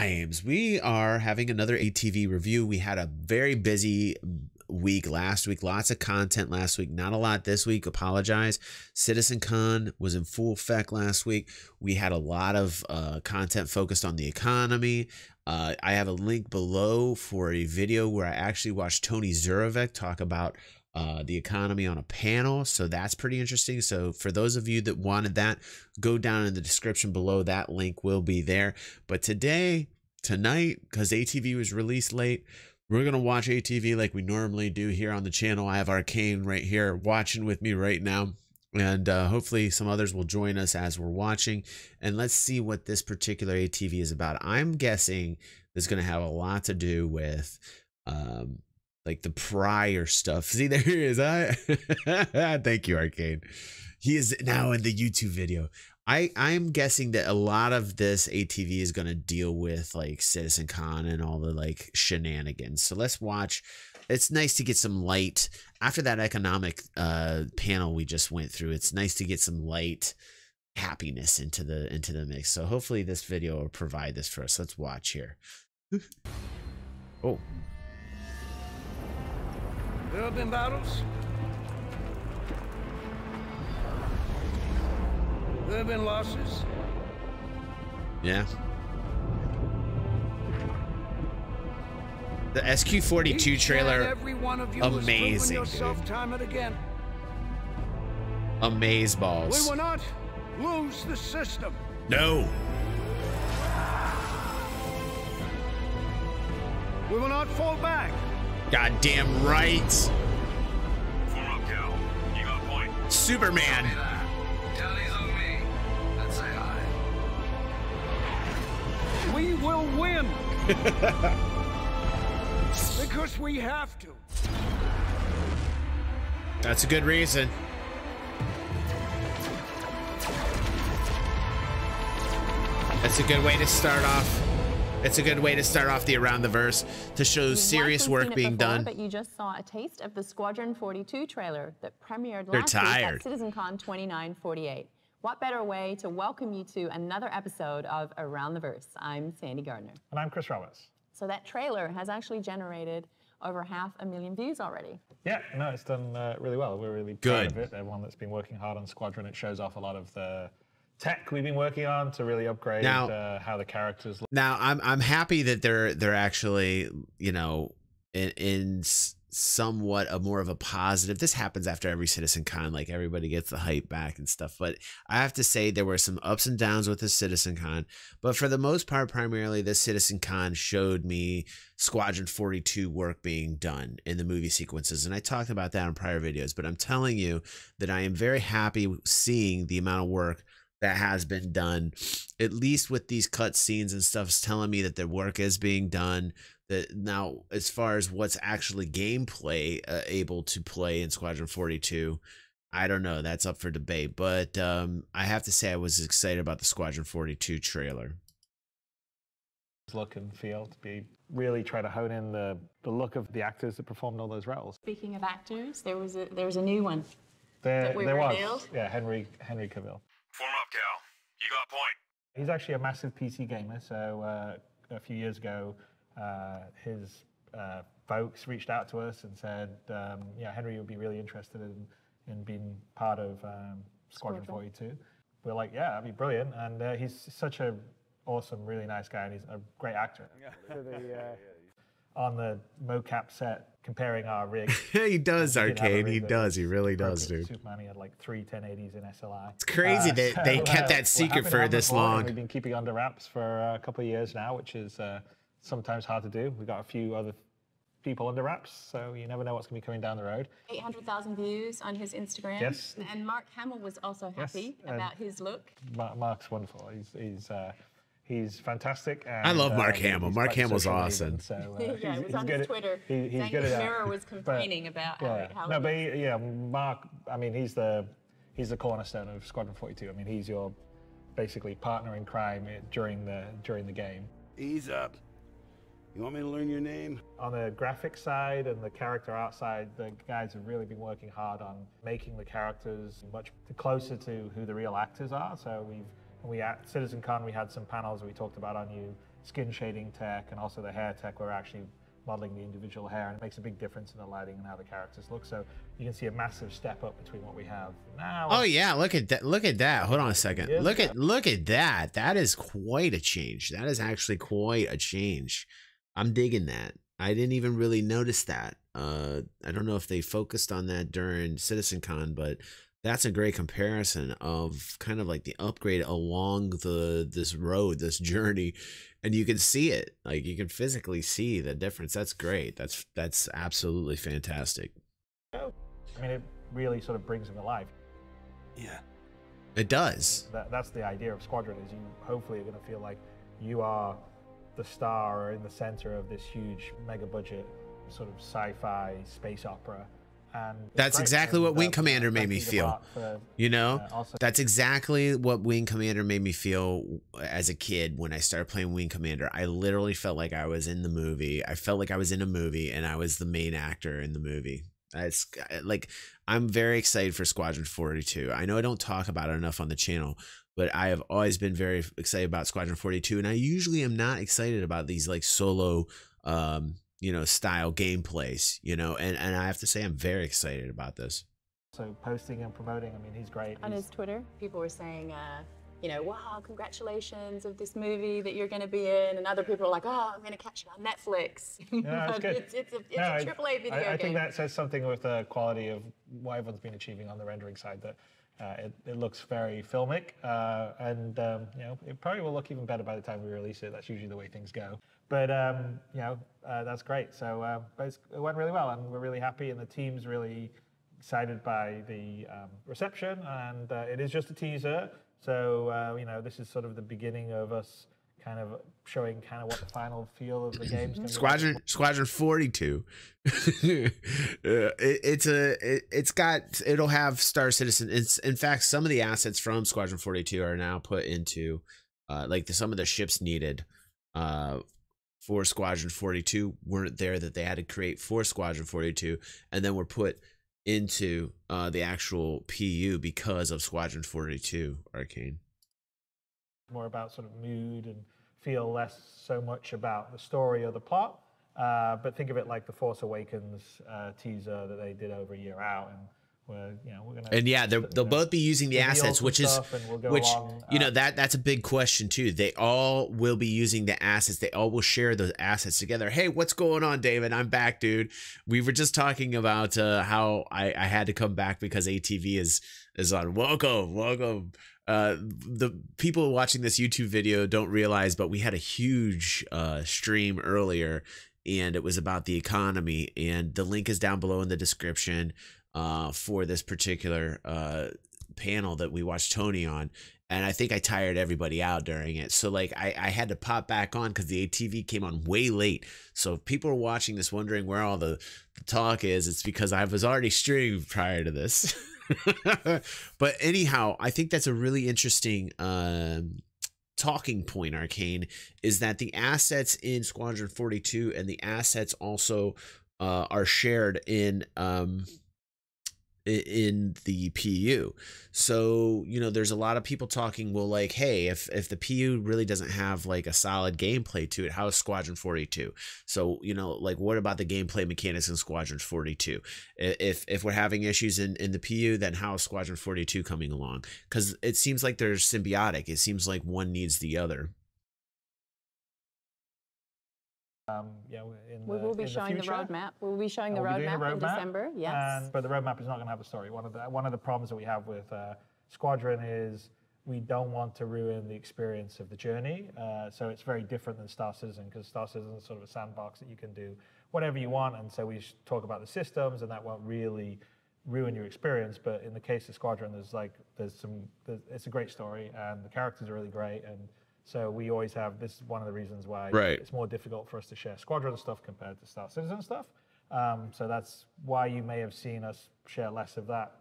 DaGaimez. We are having another ATV review. We had a very busy week last week, lots of content last week, not a lot this week, apologize. CitizenCon was in full effect last week. We had a lot of content focused on the economy. I have a link below for a video where I actually watched Tony Zurovec talk about the economy on a panel, so that's pretty interesting. So for those of you that wanted that, go down in the description below. That link will be there. But tonight, because ATV was released late, we're gonna watch ATV like we normally do here on the channel. I have Arcane right here watching with me right now, and hopefully some others will join us as we're watching, and let's see what this particular ATV is about. I'm guessing it's gonna have a lot to do with like the prior stuff. See, there he is. Thank you, Arcane. He is now in the YouTube video. I'm guessing that a lot of this ATV is going to deal with like CitizenCon and all the like shenanigans. So let's watch. It's nice to get some light after that economic panel we just went through. It's nice to get some light happiness into the mix. So hopefully this video will provide this for us. Let's watch here. Oh. There have been battles. There have been losses. Yeah. The SQ-42 trailer, amazing, time and again. Amazeballs. We will not lose the system. No. We will not fall back. Goddamn right. Form up, Cal. You got a point. Superman. Tally's on me. Let's say hi. We will win. Because we have to. That's a good reason. That's a good way to start off. It's a good way to start off the Around the Verse to show serious work being done. But you just saw a taste of the Squadron 42 trailer that premiered They're last tired. week at CitizenCon 2948. What better way to welcome you to another episode of Around the Verse? I'm Sandy Gardner. And I'm Chris Roberts. So that trailer has actually generated over 500,000 views already. Yeah, no, it's done really well. We're really proud of it. Everyone that's been working hard on Squadron, it shows off a lot of the tech we've been working on to really upgrade how the characters look. Now I'm happy that they're actually, you know, in somewhat a more of a positive. This happens after every CitizenCon, like everybody gets the hype back and stuff. But I have to say there were some ups and downs with the CitizenCon, but for the most part, primarily this CitizenCon showed me Squadron 42 work being done in the movie sequences, and I talked about that in prior videos. But I'm telling you that I am very happy seeing the amount of work that has been done, at least with these cut scenes and stuff. Is telling me that the work is being done. That now, as far as what's actually gameplay able to play in Squadron 42, I don't know. That's up for debate. But I have to say I was excited about the Squadron 42 trailer. Look and feel to be really try to hone in the look of the actors that performed all those roles. Speaking of actors, there was a new one. There was. Yeah, Henry Cavill. Form up, Cal. You got a point. He's actually a massive PC gamer, so a few years ago, his folks reached out to us and said, yeah, Henry would be really interested in being part of Squadron 42. We're like, yeah, that'd be brilliant. And he's such a awesome, really nice guy, and he's a great actor. So on the mocap set, comparing our rig. He does, Arcane. He does. He really does, dude. Superman, he had like 3 1080s in SLI. It's crazy that they kept that secret for this long. We've been keeping under wraps for a couple of years now, which is sometimes hard to do. We've got a few other people under wraps, so you never know what's going to be coming down the road. 800,000 views on his Instagram. Yes. And Mark Hamill was also happy about his look. Mark's wonderful. He's fantastic. And, I love Mark Hamill. Mark Hamill's awesome. So, yeah, it was on his Twitter. He's good at that. Mirror was complaining about how no, but yeah, Mark. I mean, he's the cornerstone of Squadron 42. I mean, he's your basically partner in crime during the game. Ease up. You want me to learn your name? On the graphic side and the character art side, the guys have really been working hard on making the characters much closer to who the real actors are. So we at CitizenCon, we had some panels we talked about our new skin shading tech and also the hair tech, we're actually modeling the individual hair, and it makes a big difference in the lighting and how the characters look. So you can see a massive step up between what we have now. Oh yeah, look at that! Look at that! Hold on a second. Look at that! That is quite a change. That is actually quite a change. I'm digging that. I didn't even really notice that. I don't know if they focused on that during CitizenCon, but that's a great comparison of kind of like the upgrade along this road, this journey, and you can see it. Like you can physically see the difference. That's great. That's absolutely fantastic. I mean, it really sort of brings them to life. Yeah, it does. That's the idea of Squadron, is you hopefully are going to feel like you are the star or in the center of this huge mega budget sort of sci-fi space opera. And that's exactly what Wing Commander made me feel. You know, that's exactly what Wing Commander made me feel as a kid when I started playing Wing Commander. I literally felt like I was in the movie. I felt like I was in a movie and I was the main actor in the movie. It's like, I'm very excited for Squadron 42. I know I don't talk about it enough on the channel, but I have always been very excited about Squadron 42, and I usually am not excited about these like solo you know, style gameplays, you know, and I have to say I'm very excited about this. So posting and promoting, I mean, he's great. On his Twitter, people were saying, you know, wow, congratulations of this movie that you're going to be in, and other people are like, oh, I'm going to catch it on Netflix. Yeah, it's good. It's a AAA video game. I think that says something with the quality of what everyone's been achieving on the rendering side, that it looks very filmic, and you know, it probably will look even better by the time we release it. That's usually the way things go. But you know, that's great. So but it went really well, and we're really happy, and the team's really excited by the reception. And it is just a teaser, so you know, this is sort of the beginning of us kind of showing kind of what the final feel of the game's going to be. Squadron 42. It'll have Star Citizen. In fact, some of the assets from Squadron 42 are now put into like some of the ships needed for Squadron 42 weren't there, that they had to create for Squadron 42, and then were put into the actual PU because of Squadron 42 Arcane. More about sort of mood and feel less so much about the story or the plot, but think of it like the Force Awakens teaser that they did over a year out, and we're gonna. And yeah, they'll both be using the assets, which is you know, that's a big question too. They all will be using the assets. They all will share those assets together. Hey, what's going on, David? I'm back, dude. We were just talking about how I had to come back because ATV is on. Welcome. The people watching this YouTube video don't realize, but we had a huge stream earlier, and it was about the economy, and the link is down below in the description for this particular panel that we watched Tony on. And I think I tired everybody out during it. So like I had to pop back on because the ATV came on way late. So if people are watching this wondering where all the talk is, it's because I was already streaming prior to this. But anyhow, I think that's a really interesting talking point, Arcane, is that the assets in Squadron 42 and the assets also are shared in the PU. So, you know, there's a lot of people talking, well, like, hey, if the PU really doesn't have like a solid gameplay to it, how is Squadron 42? So, you know, like, what about the gameplay mechanics in Squadron 42? If we're having issues in the PU, then how is Squadron 42 coming along? Because it seems like they're symbiotic. It seems like one needs the other. Yeah, we will be showing the roadmap. We'll be showing the roadmap in December. Yes. But the roadmap is not going to have a story. One of the problems that we have with Squadron is we don't want to ruin the experience of the journey. So it's very different than Star Citizen, because Star Citizen is sort of a sandbox that you can do whatever you want. And so we talk about the systems, and that won't really ruin your experience. But in the case of Squadron, it's a great story, and the characters are really great. And so we always have, this is one of the reasons why it's more difficult for us to share Squadron stuff compared to Star Citizen stuff. So that's why you may have seen us share less of that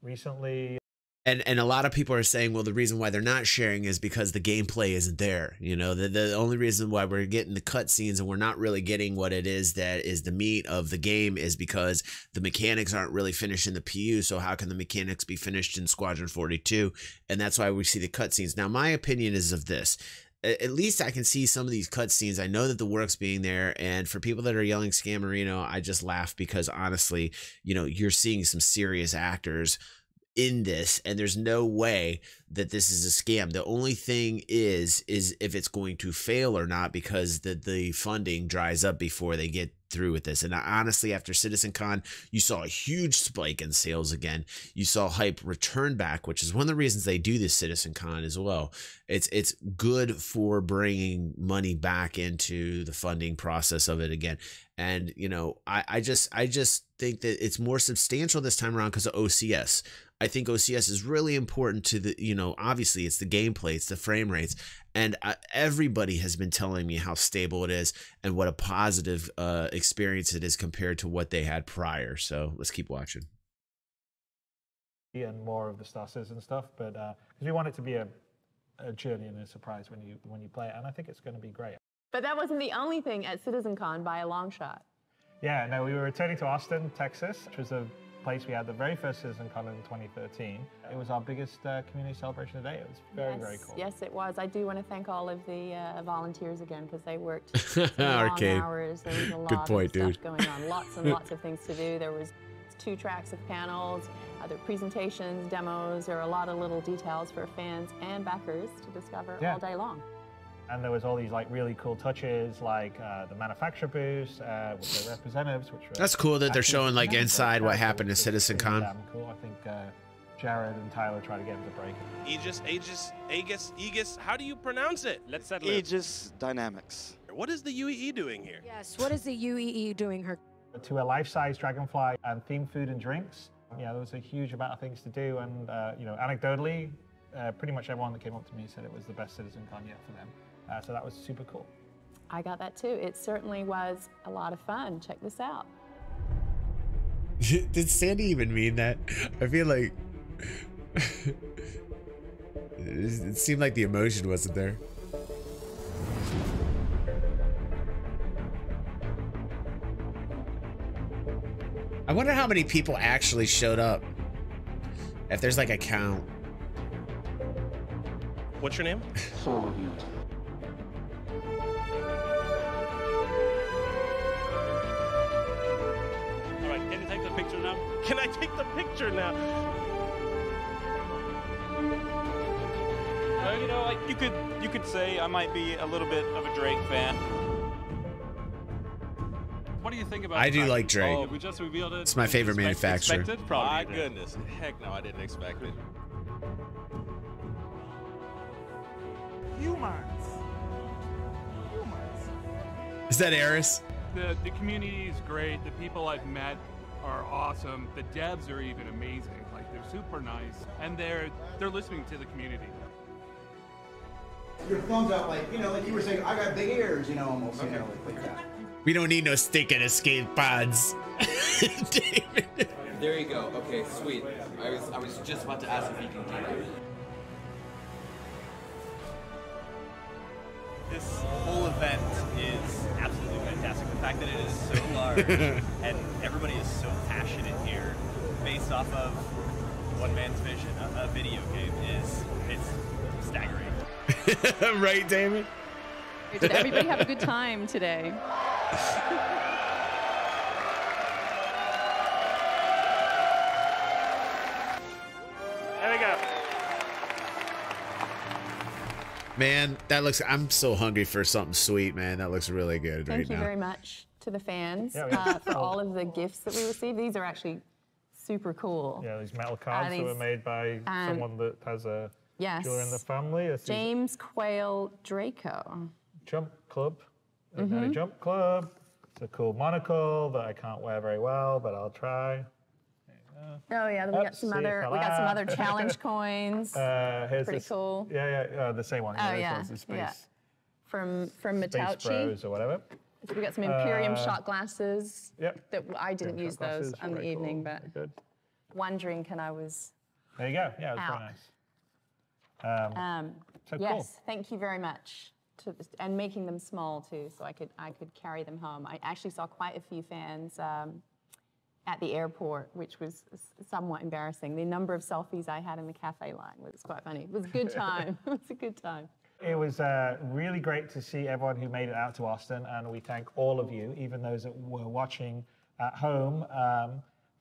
recently. And a lot of people are saying, well, the reason why they're not sharing is because the gameplay isn't there. You know, the only reason why we're getting the cutscenes and we're not really getting what it is that is the meat of the game is because the mechanics aren't really finished in the PU. So how can the mechanics be finished in Squadron 42? And that's why we see the cutscenes. Now, my opinion is of this. at least I can see some of these cutscenes. I know that the work's being there, and for people that are yelling Scammerino, I just laugh because honestly, you know, you're seeing some serious actors in this, and there's no way that this is a scam. The only thing is if it's going to fail or not, because the funding dries up before they get through with this. And honestly, after CitizenCon, you saw a huge spike in sales again. You saw hype return back, which is one of the reasons they do this CitizenCon as well. It's good for bringing money back into the funding process of it again. And you know, I just think that it's more substantial this time around because of OCS. I think OCS is really important to the, you know, obviously it's the gameplay, it's the frame rates, and everybody has been telling me how stable it is and what a positive experience it is compared to what they had prior. So let's keep watching. And more of the Star Citizen stuff, but because we want it to be a journey and a surprise when you play it, and I think it's going to be great. But that wasn't the only thing at CitizenCon by a long shot. Yeah, no, we were returning to Austin, Texas, which was the place we had the very first CitizenCon in 2013. It was our biggest community celebration to date. It was very, very cool. Yes, it was. I do want to thank all of the volunteers again, because they worked some long Arcade. hours. There was a lot Good point, of dude. stuff going on. Lots and lots of things to do. There was 2 tracks of panels, other presentations, demos. There are a lot of little details for fans and backers to discover all day long. And there was all these like really cool touches, like the manufacturer booths with their representatives, which were That's cool that they're showing like inside what happened in CitizenCon. Damn cool. I think Jared and Tyler tried to get him to break it. Aegis, how do you pronounce it? Let's settle it. Aegis Dynamics. What is the UEE doing here? Yes, what is the UEE doing here? To a life-size dragonfly and themed food and drinks. Yeah, there was a huge amount of things to do, and you know, anecdotally, pretty much everyone that came up to me said it was the best CitizenCon yet for them. So that was super cool. I got that too. It certainly was a lot of fun. Check this out. Did Sandy even mean that? I feel like it seemed like the emotion wasn't there. I wonder how many people actually showed up. If there's like a count. What's your name? Can I take the picture now? You know, like you could say I might be a little bit of a Drake fan. What do you think about? I do like Drake. Oh, we just revealed it. It's my favorite manufacturer. Expected? My goodness, heck no, I didn't expect it. Humans. Is that Eris? The community is great. The people I've met are awesome. The devs are even amazing. Like, they're super nice, and they're listening to the community. Your thumbs out, like, you know, like you were saying, I got big ears, you know, almost, you know, like that. We don't need no stinking escape pods. David. There you go. Okay, sweet. I was just about to ask if you can do that. This whole event is absolutely fantastic. The fact that it is so large and everybody is so passionate here, based off of one man's vision, a video game, it's staggering. Right, David? Did everybody have a good time today? There we go. Man, that looks, I'm so hungry for something sweet, man. That looks really good right now. Thank you very much to the fans Yeah, for all of the gifts that we received. These are actually super cool. Yeah, these metal cards that were made by someone that has a jewelry in the family. It's James Quayle Draco. Jump Club. Jump Club. It's a cool monocle that I can't wear very well, but I'll try. Oh yeah, we got some other challenge coins. Here's Pretty cool. Yeah, the same one. Oh yeah, the space, yeah. From Space Matauchi. Bros or whatever. We got some Imperium shot glasses. Yep. That I didn't use those on the evening, but one drink and I was. There you go. Yeah, it was very nice. So yes, cool. thank you very much. And making them small too, so I could carry them home. I actually saw quite a few fans at the airport, which was somewhat embarrassing. The number of selfies I had in the cafe line was quite funny. It was a good time. It was a good time. It was really great to see everyone who made it out to Austin, and we thank all of you, even those that were watching at home,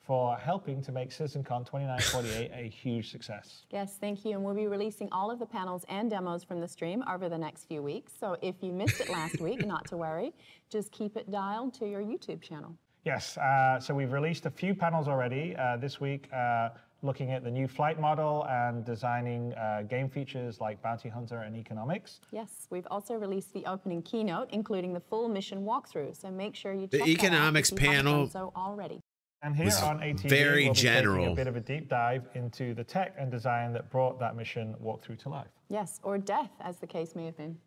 for helping to make CitizenCon 2948 a huge success. Yes, thank you. And we'll be releasing all of the panels and demos from the stream over the next few weeks. So if you missed it last week, not to worry. Just keep it dialed to your YouTube channel. Yes, so we've released a few panels already this week, looking at the new flight model and designing game features like Bounty Hunter and economics. Yes, we've also released the opening keynote, including the full mission walkthrough. So make sure you check The economics that out if you haven't panel done so already. And here on ATV, very we'll be general. taking a bit of a deep dive into the tech and design that brought that mission walkthrough to life. Yes, or death, as the case may have been.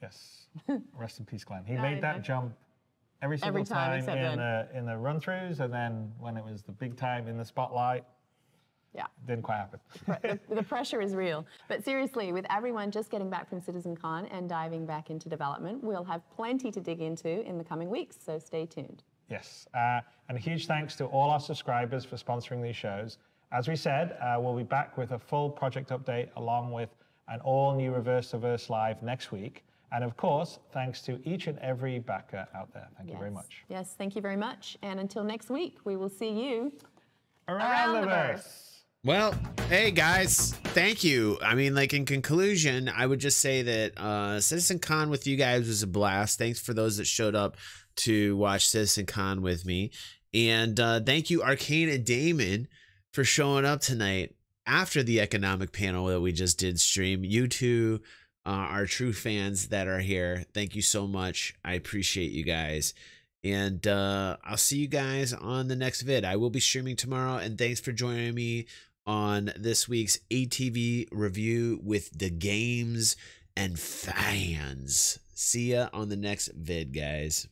Yes, rest in peace, Glenn. He made that jump every single time in the run-throughs, and then when it was the big time in the spotlight, yeah, didn't quite happen. The pressure is real. But seriously, with everyone just getting back from CitizenCon and diving back into development, we'll have plenty to dig into in the coming weeks, so stay tuned. Yes, and a huge thanks to all our subscribers for sponsoring these shows. As we said, we'll be back with a full project update along with an all-new Reverse to Verse Live next week. And of course, thanks to each and every backer out there. Thank you very much. Yes, thank you very much. And until next week, we will see you around the verse. Well, hey guys, thank you. I mean, like in conclusion, I would just say that CitizenCon with you guys was a blast. Thanks for those that showed up to watch CitizenCon with me. And thank you, Arcane and Damon, for showing up tonight after the economic panel that we just did stream. You two are true fans that are here. Thank you so much. I appreciate you guys. And I'll see you guys on the next vid. I will be streaming tomorrow. And thanks for joining me on this week's ATV review with DaGaimez and Fans. See ya on the next vid, guys.